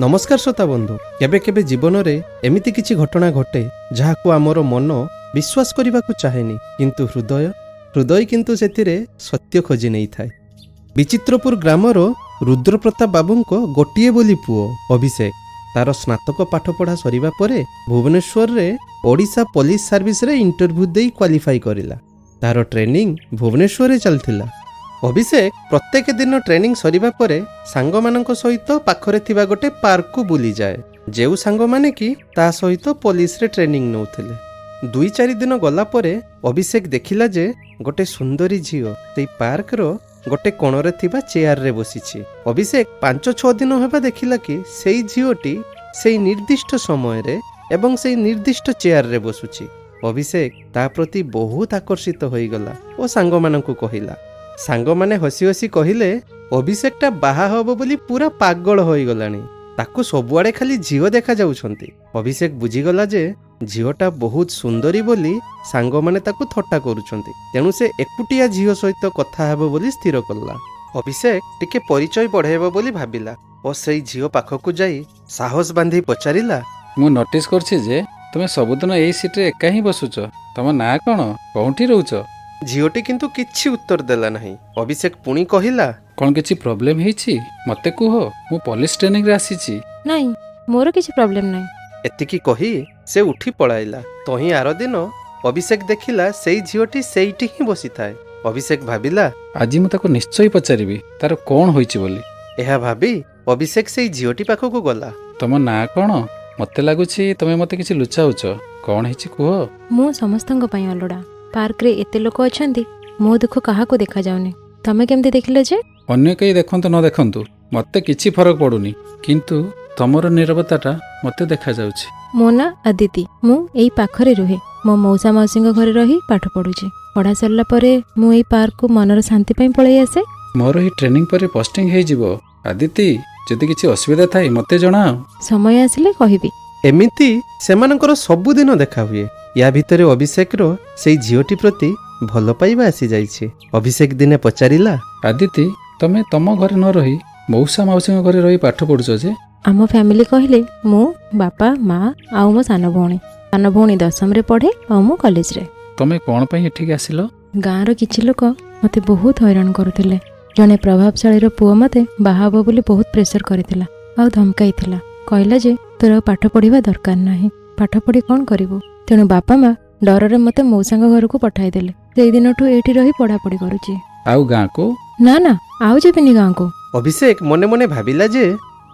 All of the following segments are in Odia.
नमस्कार श्रोता बंधु केबे केबे जीवन में एमिति किछि घटना घटे जहाकु आमर मन विश्वास करने को चाहेनी किंतु हृदय हृदय किंतु सेथिरे सत्य खोजी नहीं थाए। विचित्रपुर ग्रामर रुद्रप्रताप बाबूंको गोटिए बोली पुओ अभिषेक तार स्नातक पाठपढ़ा सरिबा परे भुवनेश्वर रे ओडिशा पुलिस सर्विस रे इंटरव्यू देई क्वालिफाई करिला। तार ट्रेनिंग भुवनेश्वर रे चलथिला। अभिषेक प्रत्येक दिन ट्रेनिंग सरिबा परे सांग मानक सहित पाखरे थिबा गोटे पार्क को बुली जाए। जेउ सांग माने कि ता सहित पुलिस रे ट्रेनिंग नौथिले। 2-4 दिन गला परे अभिषेक देखिला जे गोटे सुंदरी झियो सेई पार्क रो गोटे कोणरे थिबा चेयर रे बसिछि। अभिषेक 5-6 दिन हेबा देखिला कि सेई झियोटी सेई निर्दिष्ट समय रे एवं सेई निर्दिष्ट चेयर रे बसुछि। अभिषेक ता प्रति बहुत आकर्षित होई गला ओ सांग मानकु कहिला। सांग माने हसी हसी कहिले अभिषेकटा बाहा हबो बोली पूरा पागल होई गलानी। ताकू सबुआडे खाली झियो देखा जाउछंती। अभिषेक बुझीगला जे झियोटा बहुत सुंदरी बोली सांग माने ताकू थट्टा करूछंती। तेणु से एकुटिया झियो सहित कथा हेबो बोली स्थिर कला। अभिषेक टिके परिचय बढ़ेबो बोली भाबिला ओ सेई झियो पाखकू जाई साहस बांधी पचारिला, मु नोटिस करछि जे तुमे सबुदिन एई सीट रे एका ही बसुछ। तम ना कोन, कोउठी रहउछ? झियोटी किंतु किछि उत्तर देला नहीं। अभिषेक पुणी कहिला, कोन किछि प्रॉब्लम हेछि मते कुहो, मु पुलिस ट्रेनिंग रे आसीछि। नहीं, मोर किछि प्रॉब्लम नहीं। एतिकी कही से उठी पळाइला। तही आर दिन अभिषेक देखिला सेई झियोटी सेईटी ही बसी थाए। अभिषेक भाबिला आज मु ताको निश्चय पचारिबी तार कोन होइछि बोली। एहा भाबी अभिषेक सेई झियोटी पाखकू गला। तम ना कोन? मते लागुछि तमे मते किछि लुचाउछ। कोन हेछि कुहो? मु समस्तंग पई अलडा। पार्क रे एते लोक अछंती, मो दुख काहाको देखा जाउनी। तमे केमते देखिले जे? अन्य कई देखंतु न देखंतु मते किछि फरक पडुनी, किंतु तमर नीरवताटा मते देखा जाउछि। मो ना अदिति, मु एई पाखरे रुहे। मो मौसा मौसींग घरे रही पाठ पढुछि। पढ़ा सरला परे मु एई पार्क को मनर शांति पई पळै आसे। मोर ही ट्रेनिंग परे पोस्टिंग हे जिवो। आदिति, जदि किछि असुविधा थाई मते जणाओ। समय आसिले कहिबी। एमिति सेमानकर सबुदिन देखा हुए। या भितरे अभिषेक रो सेई झियोटी प्रति भल पाइबा आसी जाइछि। अभिषेक दिने पचारिला, आदिति, तमे तम घरे न रही मौसा मौसी घरे रही पाठ पढुछ जे? आम फैमिली कहले मो बापा माँ आउ मो सान भौणी 10वीं रे पढ़े आ मु कॉलेज रे। तमे कोन पई एठिक आसिलो? गाँव रो किछि लोक मते बहुत हैरान करुथिले। जने प्रभावशाली रो पुओ मते बाहा हबो बोली बहुत प्रेशर करिथिला आ धमकाइथिला। कहला जे तोर पाठ पढ़िबा दरकार नाही, पाठ पढ़ी कोन करिवो। तेणु बापा माँ डर मते मौसांग घर को पठाई देले। सेई दिनठू एठी रही पढ़ापढ़ी करुची। आउ गाँ को? ना ना, आउ जेबिनी गाँ को। अभिषेक मने मने भाबिला जे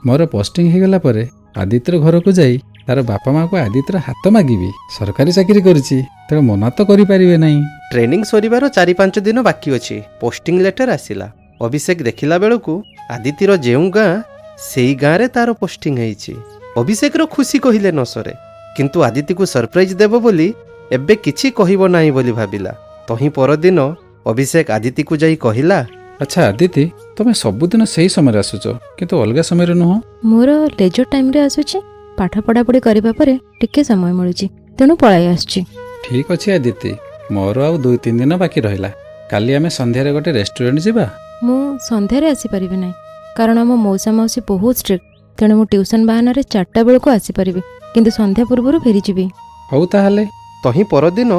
मोर पोस्टिंग हे गला परे आदित्यर घर को जाई तार बापा माँ को आदित्यर हाथ मागिबी। सरकारी चाकरी करिछि, तेणु मना तो करि परिबे नाही। ट्रेनिंग सरिबार 4-5 दिन बाकी अछि। Posting letter आसिला। अभिषेक देखिला बेलकू आदितिर जेउ गाँ सेई गाँ रे तार पोस्टिंग हेइछि। अभिषेक रो खुशी कहिले न सरे, किंतु आदिति को सरप्राइज देबो बोली एबे किछि कहिबो नाही बोली भाबिला। तही परदिन अभिषेक आदिति को जाई कहिला, अच्छा आदिति, तमे सबुदिन सही समय आसुछ किंतु अलगा समय रे नुह? मोर लेजर टाइम रे आसुछि। पाठ पढ़ापढ़ी करिबा परे टिके समय मिलुछि, तेणु पळाई आसुछि। ठीक अछि आदिति, मोर आउ 2-3 दिन बाकी रहिला। काली आमे संध्या रे गोटे रेस्टोरेंट जिबा। मु संध्या रे आसी परिबे नाही, कारण मो मौसा मौसी बहुत स्ट्रिक्ट। तेणु मु ट्यूशन बहाना रे 4टा बेल को आसी परिबे, किंतु संध्या पूर्वरु फेरी जिबी। हौ ताहाले। तही परदिन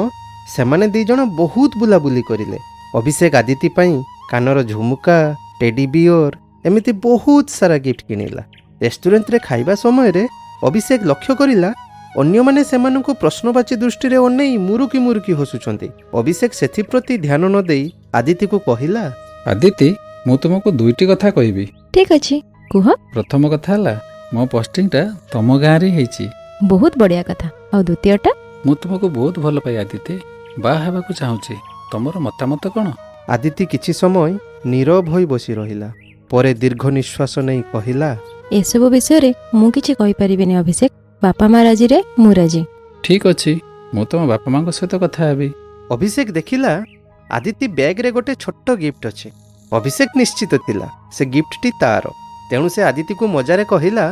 सेमाने 2 जण बहुत बुलाबुली करिले। अभिषेक आदिति पई कानर झुमुका, टेडी बियर एमिति बहुत सारा गिफ्ट किनिला। रेस्टोरेंट रे खाइबा समय रे अभिषेक लक्ष्य करिला अन्य माने सेमानकु प्रश्नवाची दृष्टि रे अनेई मुरुकी मुरुकी हसुछंती। अभिषेक सेथि प्रति ध्यान न देई आदिति को कहिला, आदिति, मु तुमको 2टी कथा कहबी। ठीक अछि, कुह। प्रथम कथा हला मो पोस्टिंगटा तम गाँ रे हेछि। बहुत बढ़िया कथा। आ द्वितीयटा? मु तुमको बहुत भल पाई आदिति, बा हेबा को चाहूछि। तमर मतामत कोन? आदिति किछि समय नीरव होई बसी रहिला। परे दीर्घ निश्वास नै कहिला, एसबु विषय रे मु किछि कहि परिबिनी अभिषेक। बापा माँ राजी रे मु राजी। ठीक अछि, मु तम बापा माँ सहित कथा हेबी। अभिषेक देखिला आदिति बैग रे गोटे छोट गिफ्ट अछि। अभिषेक निश्चित थिला से गिफ्टटी तार। तेणु से आदिति को मजारे कहिला,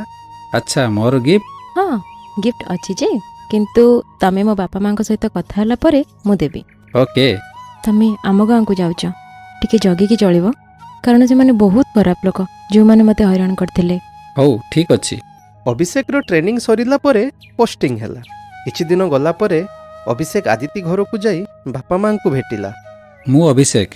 अच्छा मोर गिफ्ट? हाँ, गिफ्ट अछि जे, किंतु तमे मो बापा माँ सहित कथा हला परे मु देबी। ओके। तमे आम गाँ को जाउछ, टिके जगिकी चलिबो, कारण से माने बहुत खराब लोक जो माने मते हैरान करथिले। हौ ठीक अछि, ଅଭିଷେକର ଟ୍ରେନିଂ ସରିଲା ପରେ ପୋଷ୍ଟିଂ ହେଲା। କିଛି ଦିନ ଗଲା ପରେ ଅଭିଷେକ ଆଦିତି ଘରକୁ ଯାଇ ବାପା ମାଙ୍କୁ ଭେଟିଲା। ମୁଁ ଅଭିଷେକ,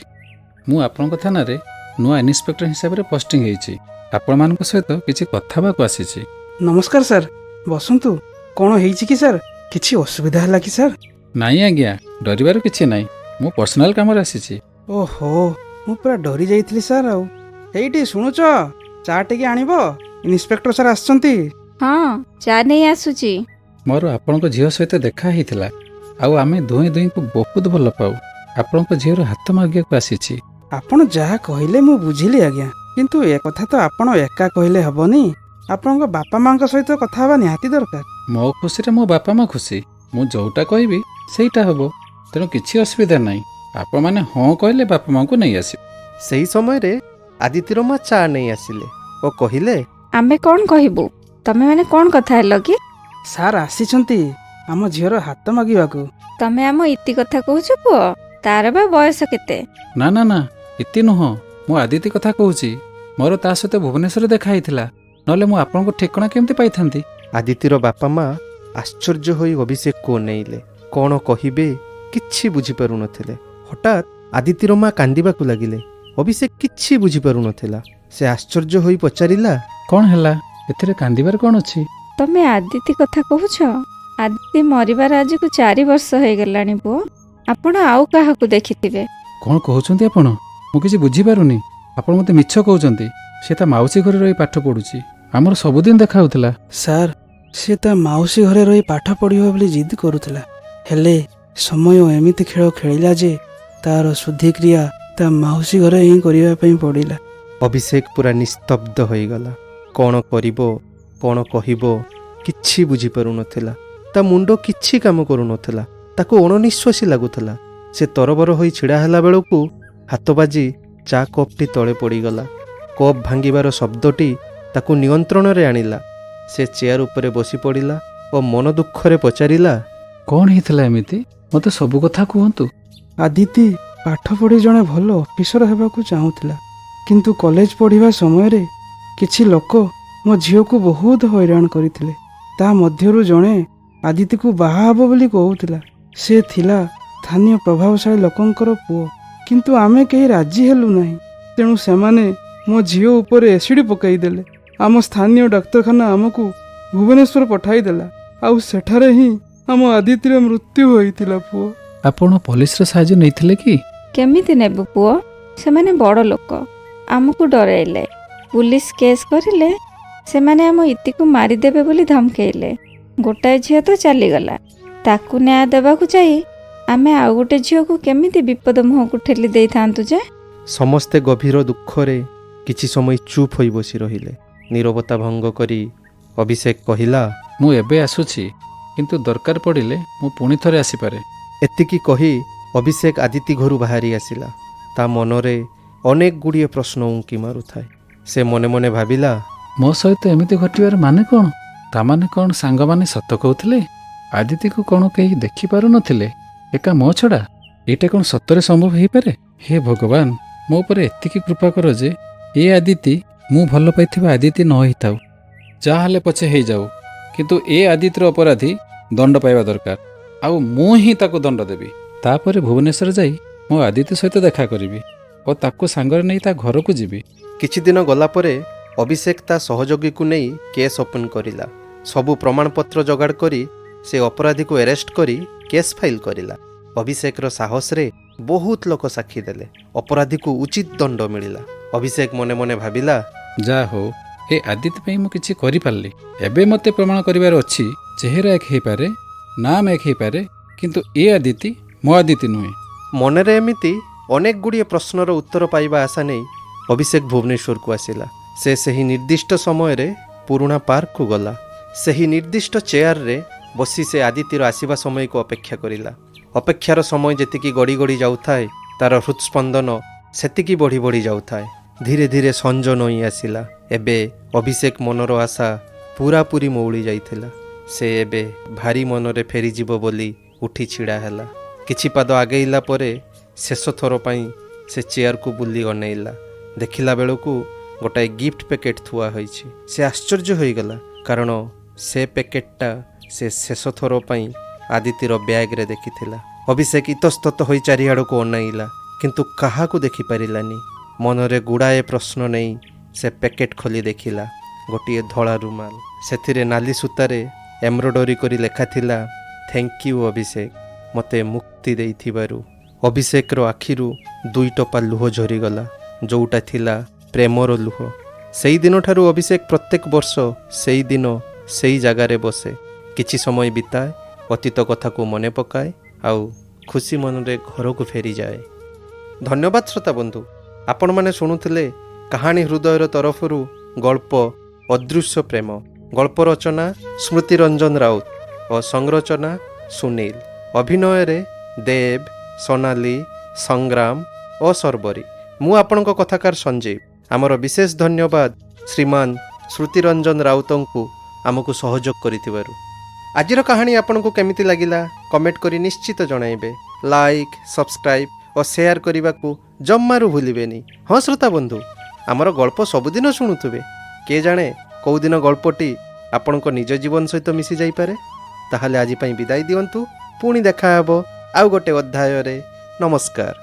ମୁଁ ଆପଣଙ୍କ ଥାନାରେ ନୂଆ ଇନ୍ସପେକ୍ଟର ହିସାବରେ ପୋଷ୍ଟିଂ ହେଇଛି। ଆପଣମାନଙ୍କ ସହିତ କିଛି କଥା ହେବାକୁ ଆସିଛି। ନମସ୍କାର ସାର୍, ବସନ୍ତୁ। କ'ଣ ହେଇଛି କି ସାର୍? କିଛି ଅସୁବିଧା ହେଲା କି ସାର୍? ନାଇଁ ଆଜ୍ଞା, ଡରିବାର କିଛି ନାହିଁ। ମୁଁ ପର୍ସନାଲ କାମରେ ଆସିଛି। ଓହୋ, ମୁଁ ପୁରା ଡରି ଯାଇଥିଲି ସାର୍। ଆଉ ଏଇଠି ଶୁଣୁଛ, ଚା ଟିକେ ଆଣିବ, ଇନ୍ସପେକ୍ଟର ସାର୍ ଆସିଛନ୍ତି। ହଁ, ଚା ନେଇ ଆସୁଛି। ମୋର ଆପଣଙ୍କ ଝିଅ ସହିତ ଦେଖା ହେଇଥିଲା, ଆଉ ଆମେ ଦୁହେଁ ଦୁହିଁଙ୍କୁ ବହୁତ ଭଲ ପାଉ। ଆପଣଙ୍କ ଝିଅର ହାତ ମାଗିବାକୁ ଆସିଛି। ଆପଣ ଯାହା କହିଲେ ମୁଁ ବୁଝିଲି ଆଜ୍ଞା, କିନ୍ତୁ ଏ କଥା ତ ଆପଣ ଏକା କହିଲେ ହବନି। ଆପଣଙ୍କ ବାପା ମାଙ୍କ ସହିତ କଥା ହେବା ନିହାତି ଦରକାର। ମୋ ଖୁସିରେ ମୋ ବାପା ମା ଖୁସି। ମୁଁ ଯୋଉଟା କହିବି ସେଇଟା ହବ, ତେଣୁ କିଛି ଅସୁବିଧା ନାହିଁ। ଆପଣମାନେ ହଁ କହିଲେ ବାପା ମାଙ୍କୁ ନେଇ ଆସିବେ। ସେହି ସମୟରେ ଆଦିତିର ମା ଚା ନେଇ ଆସିଲେ ଓ କହିଲେ, ଆମେ କ'ଣ କହିବୁ? ତମେ ମାନେ କ'ଣ କଥା ହେଲ କି? ସାର୍ ଆସିଛନ୍ତି ଆମ ଝିଅର ହାତ ମାଗିବାକୁ। ତମେ ଆମ ଇତି କଥା କହୁଛ ପୁଅ? ତାର ବା ବୟସ କେତେ? ନା ନା ନା, ଇତି ନୁହଁ, ମୁଁ ଆଦିତି କଥା କହୁଛି। ମୋର ତା ସହିତ ଭୁବନେଶ୍ୱରରେ ଦେଖା ହେଇଥିଲା, ନହେଲେ ମୁଁ ଆପଣଙ୍କ ଠିକଣା କେମିତି ପାଇଥାନ୍ତି? ଆଦିତିର ବାପା ମା ଆଶ୍ଚର୍ଯ୍ୟ ହୋଇ ଅଭିଷେକକୁ ଅନେଇଲେ। କ'ଣ କହିବେ କିଛି ବୁଝିପାରୁନଥିଲେ। ହଠାତ୍ ଆଦିତିର ମା କାନ୍ଦିବାକୁ ଲାଗିଲେ। ଅଭିଷେକ କିଛି ବୁଝିପାରୁନଥିଲା। ସେ ଆଶ୍ଚର୍ଯ୍ୟ ହୋଇ ପଚାରିଲା, କ'ଣ ହେଲା? ଏଥିରେ କାନ୍ଦିବାର କ'ଣ ଅଛି? ତମେ ଆଦିତି କଥା କହୁଛ? ଆଦିତି ମରିବାର ଆଜିକୁ 4 ବର୍ଷ ହେଇଗଲାଣି ପୁଅ। ଆପଣ ଆଉ କାହାକୁ ଦେଖିଥିବେ? କ'ଣ କହୁଛନ୍ତି ଆପଣ? ମୁଁ କିଛି ବୁଝିପାରୁନି। ଆପଣ ମୋତେ ମିଛ କହୁଛନ୍ତି। ସେ ତା ମାଉସୀ ଘରେ ରହି ପାଠ ପଢ଼ୁଛି। ଆମର ସବୁଦିନ ଦେଖା ହେଉଥିଲା। ସାର୍, ସେ ତା ମାଉସୀ ଘରେ ରହି ପାଠ ପଢ଼ିବ ବୋଲି ଜିଦ୍ କରୁଥିଲା, ହେଲେ ସମୟ ଏମିତି ଖେଳ ଖେଳିଲା ଯେ ତାର ଶୁଦ୍ଧିକ୍ରିୟା ତା ମାଉସୀ ଘରେ ହିଁ କରିବା ପାଇଁ ପଡ଼ିଲା। ଅଭିଷେକ ପୁରା ନିସ୍ତବ୍ଧ ହୋଇଗଲା। କ'ଣ କରିବ, କ'ଣ କହିବ କିଛି ବୁଝିପାରୁନଥିଲା। ତା ମୁଣ୍ଡ କିଛି କାମ କରୁନଥିଲା। ତାକୁ ଅଣନିଶ୍ୱାସୀ ଲାଗୁଥିଲା। ସେ ତରବର ହୋଇ ଛିଡ଼ା ହେଲା ବେଳକୁ ହାତ ବାଜି ଚା କପ୍ଟି ତଳେ ପଡ଼ିଗଲା। କପ୍ ଭାଙ୍ଗିବାର ଶବ୍ଦଟି ତାକୁ ନିୟନ୍ତ୍ରଣରେ ଆଣିଲା। ସେ ଚେୟାର ଉପରେ ବସି ପଡ଼ିଲା ଓ ମନ ଦୁଃଖରେ ପଚାରିଲା, କ'ଣ ହେଇଥିଲା ଏମିତି? ମୋତେ ସବୁ କଥା କୁହନ୍ତୁ। ଆଦିତି ପାଠ ପଢ଼ି ଜଣେ ଭଲ ଅଫିସର ହେବାକୁ ଚାହୁଁଥିଲା, କିନ୍ତୁ କଲେଜ ପଢ଼ିବା ସମୟରେ କିଛି ଲୋକ ମୋ ଝିଅକୁ ବହୁତ ହଇରାଣ କରିଥିଲେ। ତା ମଧ୍ୟରୁ ଜଣେ ଆଦିତିକୁ ବାହା ହେବ ବୋଲି କହୁଥିଲା। ସେ ଥିଲା ସ୍ଥାନୀୟ ପ୍ରଭାବଶାଳୀ ଲୋକଙ୍କର ପୁଅ, କିନ୍ତୁ ଆମେ କେହି ରାଜି ହେଲୁ ନାହିଁ। ତେଣୁ ସେମାନେ ମୋ ଝିଅ ଉପରେ ଏସିଡ୍ ପକାଇଦେଲେ। ଆମ ସ୍ଥାନୀୟ ଡାକ୍ତରଖାନା ଆମକୁ ଭୁବନେଶ୍ୱର ପଠାଇଦେଲା, ଆଉ ସେଠାରେ ହିଁ ଆମ ଆଦିତିର ମୃତ୍ୟୁ ହୋଇଥିଲା ପୁଅ। ଆପଣ ପୋଲିସର ସାହାଯ୍ୟ ନେଇଥିଲେ କି? କେମିତି ନେବୁ ପୁଅ? ସେମାନେ ବଡ଼ ଲୋକ, ଆମକୁ ଡରାଇଲେ। ପୁଲିସ କେସ୍ କରିଲେ। ସେମାନେ ଆମ ଇତିକୁ ମାରିଦେବେ ବୋଲି ଧମକେଇଲେ। ଗୋଟାଏ ଝିଅ ତ ଚାଲିଗଲା, ତାକୁ ନ୍ୟାୟ ଦେବାକୁ ଯାଇ ଆମେ ଆଉ ଗୋଟେ ଝିଅକୁ କେମିତି ବିପଦ ମୁହଁକୁ ଠେଲି ଦେଇଥାନ୍ତୁ ଯେ? ସମସ୍ତେ ଗଭୀର ଦୁଃଖରେ କିଛି ସମୟ ଚୁପ୍ ହୋଇ ବସି ରହିଲେ। ନୀରବତା ଭଙ୍ଗ କରି ଅଭିଷେକ କହିଲା, ମୁଁ ଏବେ ଆସୁଛି, କିନ୍ତୁ ଦରକାର ପଡ଼ିଲେ ମୁଁ ପୁଣି ଥରେ ଆସିପାରେ। ଏତିକି କହି ଅଭିଷେକ ଆଦିତି ଘରୁ ବାହାରି ଆସିଲା। ତା ମନରେ ଅନେକ ଗୁଡ଼ିଏ ପ୍ରଶ୍ନ ଉଙ୍କି ମାରୁଥାଏ। ସେ ମନେ ମନେ ଭାବିଲା, ମୋ ସହିତ ଏମିତି ଘଟିବାର ମାନେ କ'ଣ? ତାମାନେ କ'ଣ ସାଙ୍ଗମାନେ ସତ କହୁଥିଲେ? ଆଦିତିକୁ କ'ଣ କେହି ଦେଖିପାରୁନଥିଲେ ଏକା ମୋ ଛଡ଼ା? ଏଇଟା କ'ଣ ସତରେ ସମ୍ଭବ ହେଇପାରେ? ହେ ଭଗବାନ, ମୋ ଉପରେ ଏତିକି କୃପା କର ଯେ ଏ ଆଦିତି ମୁଁ ଭଲ ପାଇଥିବା ଆଦିତି ନ ହେଇଥାଉ। ଯାହା ହେଲେ ପଛେ ହେଇଯାଉ, କିନ୍ତୁ ଏ ଆଦିତିର ଅପରାଧୀ ଦଣ୍ଡ ପାଇବା ଦରକାର, ଆଉ ମୁଁ ହିଁ ତାକୁ ଦଣ୍ଡ ଦେବି। ତାପରେ ଭୁବନେଶ୍ୱର ଯାଇ ମୋ ଆଦିତି ସହିତ ଦେଖା କରିବି ଓ ତାକୁ ସାଙ୍ଗରେ ନେଇ ତା ଘରକୁ ଯିବି। କିଛି ଦିନ ଗଲା ପରେ ଅଭିଷେକ ତା ସହଯୋଗୀକୁ ନେଇ କେସ୍ ଓପନ୍ କରିଲା। ସବୁ ପ୍ରମାଣପତ୍ର ଯୋଗାଡ଼ କରି ସେ ଅପରାଧୀକୁ ଆରେଷ୍ଟ କରି କେସ୍ ଫାଇଲ୍ କରିଲା। ଅଭିଷେକର ସାହସରେ ବହୁତ ଲୋକ ସାକ୍ଷୀ ଦେଲେ। ଅପରାଧୀକୁ ଉଚିତ ଦଣ୍ଡ ମିଳିଲା। ଅଭିଷେକ ମନେ ମନେ ଭାବିଲା, ଯାହା ହଉ, ଏ ଆଦିତି ପାଇଁ ମୁଁ କିଛି କରିପାରିଲି। ଏବେ ମୋତେ ପ୍ରମାଣ କରିବାର ଅଛି, ଚେହେରା ଏକ ହେଇପାରେ, ନାମ ଏକ ହେଇପାରେ, କିନ୍ତୁ ଏ ଆଦିତି ମୋ ଆଦିତି ନୁହେଁ। ମନରେ ଏମିତି ଅନେକ ଗୁଡ଼ିଏ ପ୍ରଶ୍ନର ଉତ୍ତର ପାଇବା ଆଶା ନେଇ ଅଭିଷେକ ଭୁବନେଶ୍ୱରକୁ ଆସିଲା। ସେ ସେହି ନିର୍ଦ୍ଦିଷ୍ଟ ସମୟରେ ପୁରୁଣା ପାର୍କକୁ ଗଲା। ସେହି ନିର୍ଦ୍ଦିଷ୍ଟ ଚେୟାରରେ ବସି ସେ ଆଦିତିର ଆସିବା ସମୟକୁ ଅପେକ୍ଷା କରିଲା। ଅପେକ୍ଷାର ସମୟ ଯେତିକି ଗଡ଼ି ଗଡ଼ି ଯାଉଥାଏ, ତାର ହୃତ୍ସ୍ପନ୍ଦନ ସେତିକି ବଢ଼ି ବଢ଼ି ଯାଉଥାଏ। ଧୀରେ ଧୀରେ ସଞ୍ଜ ନଇଁ ଆସିଲା। ଏବେ ଅଭିଷେକ ମନର ଆଶା ପୁରାପୁରି ମଉଳି ଯାଇଥିଲା। ସେ ଏବେ ଭାରି ମନରେ ଫେରିଯିବ ବୋଲି ଉଠି ଛିଡ଼ା ହେଲା। କିଛି ପାଦ ଆଗେଇଲା ପରେ ଶେଷ ଥର ପାଇଁ ସେ ଚେୟାରକୁ ବୁଲି ଅନେଇଲା। ଦେଖିଲା ବେଳକୁ ଗୋଟାଏ ଗିଫ୍ଟ ପ୍ୟାକେଟ୍ ଥୁଆ ହୋଇଛି। ସେ ଆଶ୍ଚର୍ଯ୍ୟ ହୋଇଗଲା। କାରଣ ସେ ପ୍ୟାକେଟଟା ସେ ଶେଷ ଥର ପାଇଁ ଆଦିତିର ବ୍ୟାଗ୍ରେ ଦେଖିଥିଲା। ଅଭିଷେକ ଇତସ୍ତତ ହୋଇ ଚାରିଆଡ଼କୁ ଅନାଇଲା, କିନ୍ତୁ କାହାକୁ ଦେଖିପାରିଲାନି। ମନରେ ଗୁଡ଼ାଏ ପ୍ରଶ୍ନ ନେଇ ସେ ପ୍ୟାକେଟ୍ ଖୋଲି ଦେଖିଲା। ଗୋଟିଏ ଧଳା ରୁମାଲ, ସେଥିରେ ନାଲି ସୂତାରେ ଏମ୍ବ୍ରଏଡରୀ କରି ଲେଖାଥିଲା, ଥ୍ୟାଙ୍କ ୟୁ ଅଭିଷେକ, ମୋତେ ମୁକ୍ତି ଦେଇଥିବାରୁ। ଅଭିଷେକର ଆଖିରୁ 2 ଟୋପା ଲୁହ ଝରିଗଲା, ଯେଉଁଟା ଥିଲା ପ୍ରେମର ଲୁହ। ସେଇଦିନଠାରୁ ଅଭିଷେକ ପ୍ରତ୍ୟେକ ବର୍ଷ ସେଇଦିନ ସେଇ ଜାଗାରେ ବସେ, କିଛି ସମୟ ବିତାଏ, ଅତୀତ କଥାକୁ ମନେ ପକାଏ, ଆଉ ଖୁସି ମନରେ ଘରକୁ ଫେରିଯାଏ। ଧନ୍ୟବାଦ ଶ୍ରୋତା ବନ୍ଧୁ, ଆପଣମାନେ ଶୁଣୁଥିଲେ କାହାଣୀ ହୃଦୟର ତରଫରୁ ଗଳ୍ପ ଅଦୃଶ୍ୟ ପ୍ରେମ। ଗଳ୍ପ ରଚନା ସ୍ମୃତି ରଞ୍ଜନ ରାଉତ ଓ ସଂରଚନା ସୁନୀଲ। ଅଭିନୟରେ ଦେବ, ସୋନାଲି, ସଂଗ୍ରାମ ଓ ସର୍ବରୀ। ମୁଁ ଆପଣଙ୍କ କଥାକାର ସଞ୍ଜୀବ। ଆମର ବିଶେଷ ଧନ୍ୟବାଦ ଶ୍ରୀମାନ ଶ୍ରୁତି ରଞ୍ଜନ ରାଉତଙ୍କୁ ଆମକୁ ସହଯୋଗ କରିଥିବାରୁ। ଆଜିର କାହାଣୀ ଆପଣଙ୍କୁ କେମିତି ଲାଗିଲା କମେଣ୍ଟ କରି ନିଶ୍ଚିତ ଜଣାଇବେ। ଲାଇକ୍, ସବସ୍କ୍ରାଇବ୍ ଓ ସେୟାର କରିବାକୁ ଜମାରୁ ଭୁଲିବେନି। ହଁ ଶ୍ରୋତା ବନ୍ଧୁ, ଆମର ଗଳ୍ପ ସବୁଦିନ ଶୁଣୁଥିବେ। କିଏ ଜାଣେ କେଉଁଦିନ ଗଳ୍ପଟି ଆପଣଙ୍କ ନିଜ ଜୀବନ ସହିତ ମିଶି ଯାଇପାରେ। ତାହେଲେ ଆଜି ପାଇଁ ବିଦାୟ ଦିଅନ୍ତୁ, ପୁଣି ଦେଖା ହେବ ଆଉ ଗୋଟେ ଅଧ୍ୟାୟରେ। ନମସ୍କାର।